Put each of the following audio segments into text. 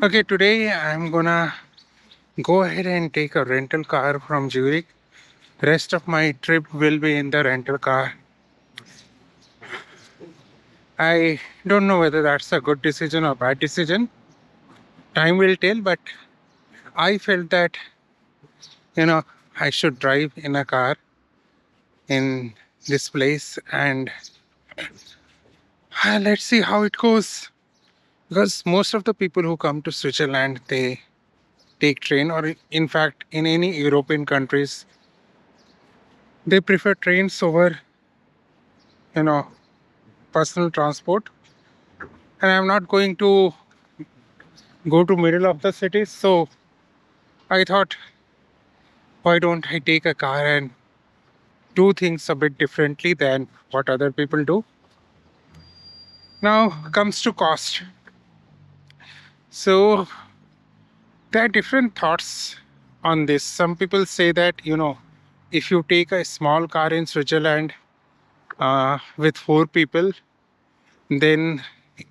Okay, today I'm gonna go ahead and take a rental car from Zurich. Rest of my trip will be in the rental car. I don't know whether that's a good decision or bad decision. Time will tell, but I felt that you know I should drive in a car in this place and let's see how it goes. Because most of the people who come to Switzerland they take train or in fact in any European countries they prefer trains over you know personal transport, and I'm not going to go to middle of the city. So I thought, why don't I take a car and do things a bit differently than what other people do. Now comes to cost. So there are different thoughts on this. Some people say that if you take a small car in Switzerland with four people, then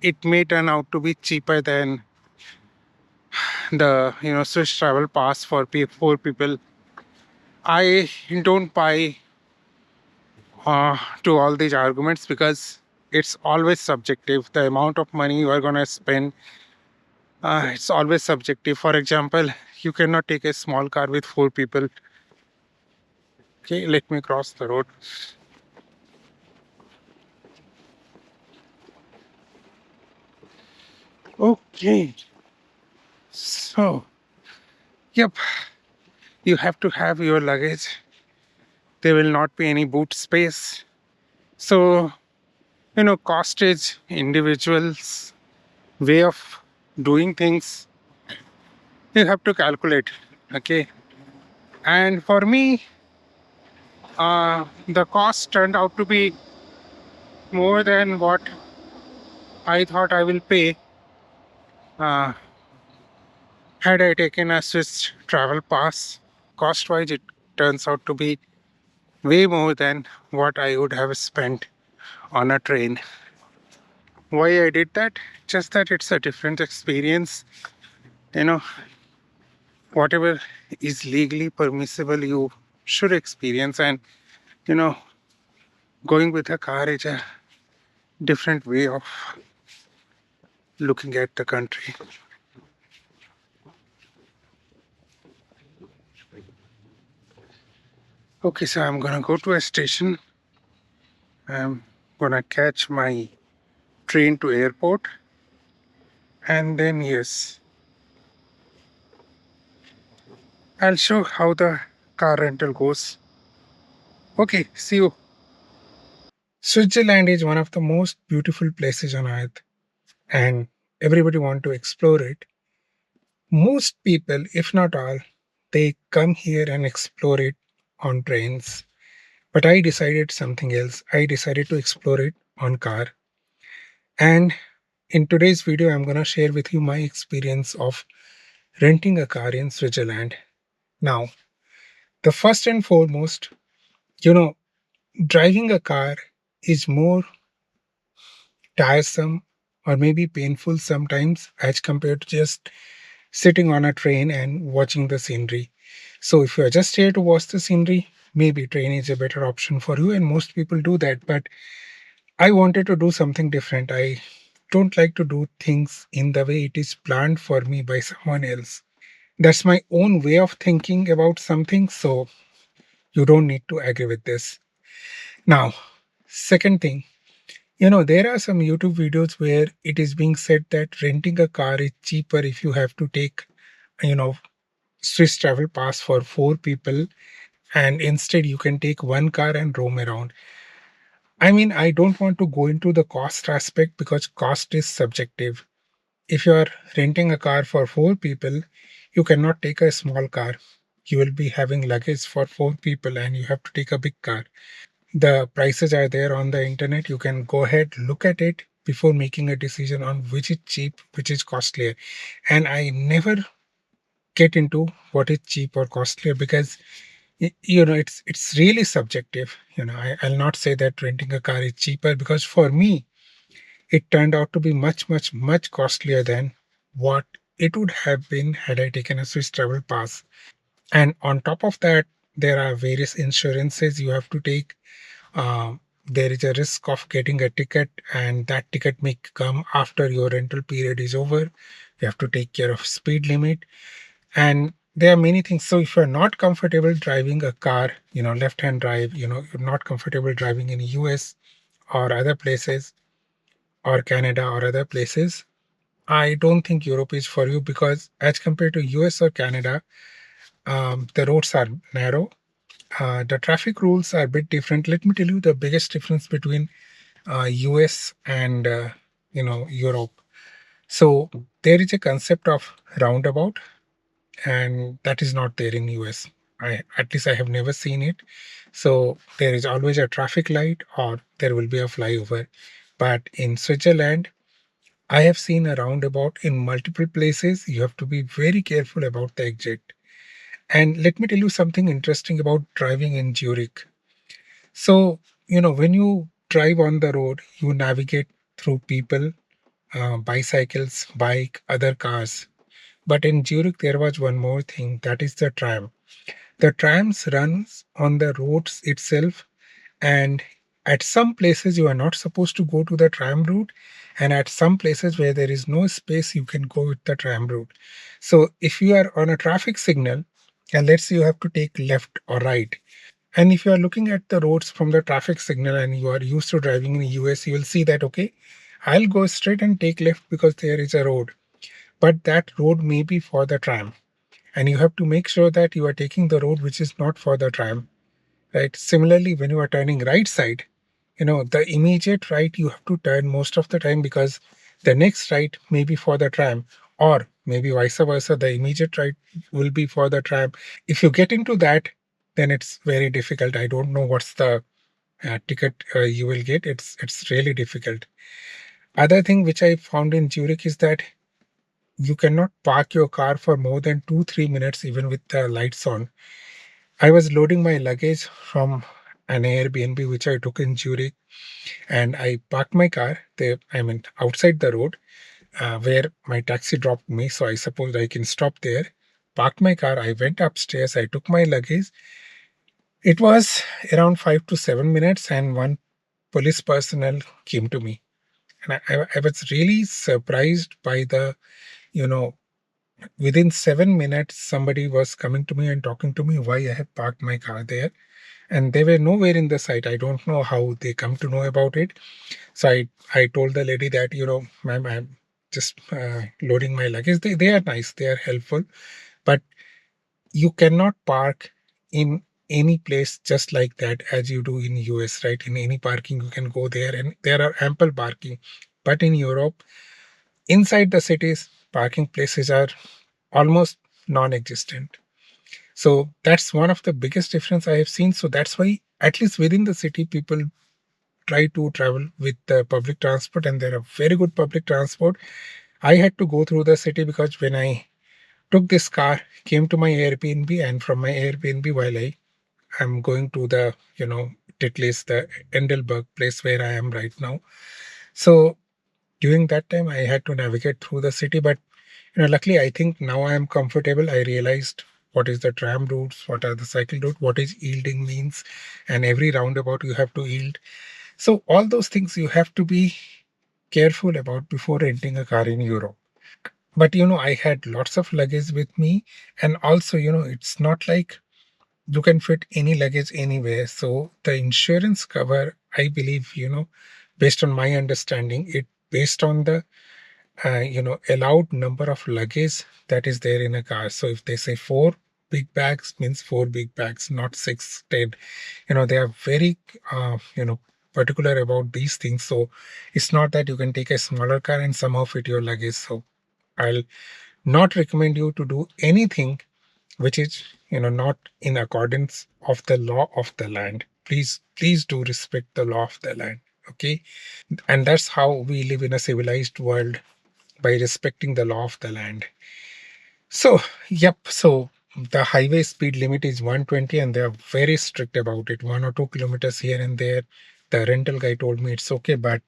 it may turn out to be cheaper than the Swiss travel pass for four people. I don't buy to all these arguments because it's always subjective. The amount of money you are going to spend, it's always subjective. For example, you cannot take a small car with four people. Okay, let me cross the road. Okay, so yep, you have to have your luggage. There will not be any boot space. So cost is individuals' way of doing things. You have to calculate. Okay, and for me, the cost turned out to be more than what I thought I will pay uh, had I taken a Swiss travel pass. Cost wise, it turns out to be way more than what I would have spent on a train. Why I did that? Just that it's a different experience. You know, whatever is legally permissible, you should experience. And, you know, going with a car is a different way of looking at the country. Okay, so I'm gonna go to a station. I'm gonna catch my train to airport, and then yes, I'll show how the car rental goes. Okay, see you. Switzerland is one of the most beautiful places on earth, and everybody want to explore it. Most people, if not all, they come here and explore it on trains. But I decided something else. I decided to explore it on car. And in today's video, I'm going to share with you my experience of renting a car in Switzerland. Now, the first and foremost, you know, driving a car is more tiresome or maybe painful sometimes as compared to just sitting on a train and watching the scenery. So if you're just here to watch the scenery, maybe train is a better option for you, and most people do that. But I wanted to do something different. I don't like to do things in the way it is planned for me by someone else. That's my own way of thinking about something, so you don't need to agree with this. Now, second thing, there are some YouTube videos where it is being said that renting a car is cheaper if you have to take, you know, Swiss travel pass for four people, and instead you can take one car and roam around. I mean, I don't want to go into the cost aspect because cost is subjective. If you are renting a car for four people, you cannot take a small car. You will be having luggage for four people and you have to take a big car. The prices are there on the internet. You can go ahead, look at it before making a decision on which is cheap, which is costlier. And I never get into what is cheap or costlier because it's really subjective. I'll not say that renting a car is cheaper because for me it turned out to be much costlier than what it would have been had I taken a Swiss travel pass. And on top of that, there are various insurances you have to take. There is a risk of getting a ticket, and that ticket may come after your rental period is over. You have to take care of speed limit, and there are many things. So if you're not comfortable driving a car, left hand drive, you're not comfortable driving in US or other places, or Canada or other places, I don't think Europe is for you, because as compared to US or Canada, the roads are narrow. The traffic rules are a bit different. Let me tell you the biggest difference between US and Europe. So there is a concept of roundabout, and that is not there in US. At least I have never seen it. So there is always a traffic light, or there will be a flyover. But in Switzerland, I have seen a roundabout in multiple places. You have to be very careful about the exit. And let me tell you something interesting about driving in Zurich. So, when you drive on the road, you navigate through people, bicycles, bike, other cars. But in Zurich, there was one more thing, that is the tram. The trams runs on the roads itself, and at some places you are not supposed to go to the tram route, and at some places where there is no space, you can go with the tram route. So if you are on a traffic signal, and let's say you have to take left or right, and if you are looking at the roads from the traffic signal and you are used to driving in the US, you will see that, okay, I'll go straight and take left because there is a road, but that road may be for the tram, and you have to make sure that you are taking the road which is not for the tram, right? Similarly, when you are turning right side, the immediate right you have to turn most of the time, because the next right may be for the tram, or maybe vice versa, the immediate right will be for the tram. If you get into that, then it's very difficult. I don't know what's the ticket you will get. It's really difficult. Other thing which I found in Zurich is that you cannot park your car for more than 2-3 minutes even with the lights on. I was loading my luggage from an Airbnb which I took in Zurich, and I parked my car there. I mean, outside the road, where my taxi dropped me. So I suppose I can stop there. Parked my car. I went upstairs. I took my luggage. It was around 5 to 7 minutes, and one police personnel came to me, and I was really surprised by the, you know, within 7 minutes, somebody was coming to me and talking to me why I had parked my car there, and they were nowhere in the site. I don't know how they come to know about it. So I told the lady that, ma'am, I'm just loading my luggage. They are nice, they are helpful, but you cannot park in any place just like that as you do in US, right? In any parking, you can go there and there are ample parking. But in Europe, inside the cities, parking places are almost non-existent. So that's one of the biggest difference I have seen. So that's why, at least within the city, people try to travel with public transport, and there are very good public transport. I had to go through the city because when I took this car, came to my Airbnb, and from my Airbnb, while I am going to the, Titlis, the Endelberg place where I am right now. So during that time, I had to navigate through the city, but luckily, I think now I am comfortable. I realized what is the tram routes, what are the cycle route, what is yielding means, and every roundabout you have to yield. So all those things you have to be careful about before renting a car in Europe. But I had lots of luggage with me, and also, it's not like you can fit any luggage anywhere. So the insurance cover, I believe, based on my understanding, it based on the allowed number of luggage that is there in a car. So if they say four big bags, means four big bags, not 6, 10. They are very particular about these things. So it's not that you can take a smaller car and somehow fit your luggage. So I'll not recommend you to do anything which is not in accordance of the law of the land. Please do respect the law of the land. Okay, and that's how we live in a civilized world, by respecting the law of the land. So, yep. So the highway speed limit is 120, and they are very strict about it. 1 or 2 kilometers here and there. The rental guy told me it's okay, but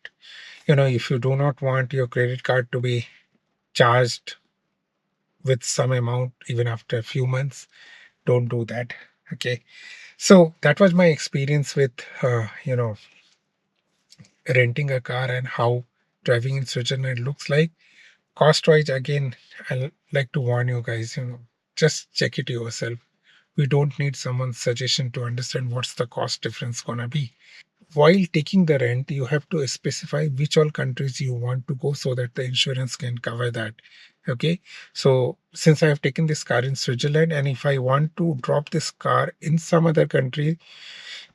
if you do not want your credit card to be charged with some amount even after a few months. Don't do that. Okay. So that was my experience with, renting a car and how driving in Switzerland looks like. Cost wise, again, I like to warn you guys, just check it yourself. We don't need someone's suggestion to understand what's the cost difference gonna be. While taking the rent, you have to specify which all countries you want to go so that the insurance can cover that. Okay. So since I have taken this car in Switzerland, and if I want to drop this car in some other country,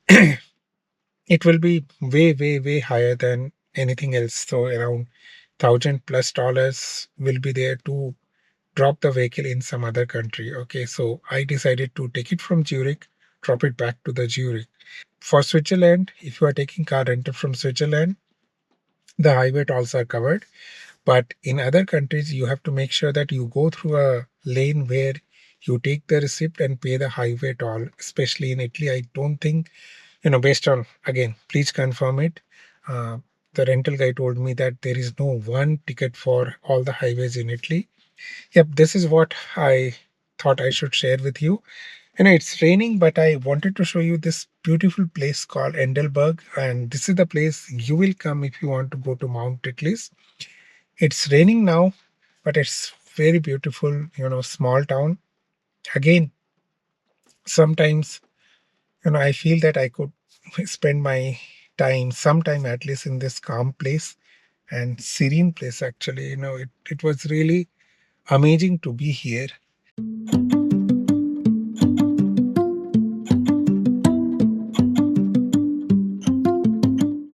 it will be way, way, way higher than anything else. So around $1,000+ will be there to drop the vehicle in some other country. Okay, so I decided to take it from Zurich, drop it back to the Zurich. For Switzerland, if you are taking car rental from Switzerland, the highway tolls are covered. But in other countries, you have to make sure that you go through a lane where you take the receipt and pay the highway toll. Especially in Italy, I don't think, based on, again, please confirm it. Uh, the rental guy told me that there is no one ticket for all the highways in Italy. Yep, this is what I thought I should share with you. It's raining, but I wanted to show you this beautiful place called Endelberg, and this is the place you will come if you want to go to Mount Titlis. It's raining now, but it's very beautiful, small town. Again, sometimes, I feel that I could spend my time, sometime at least, in this calm place and serene place. Actually, it was really amazing to be here.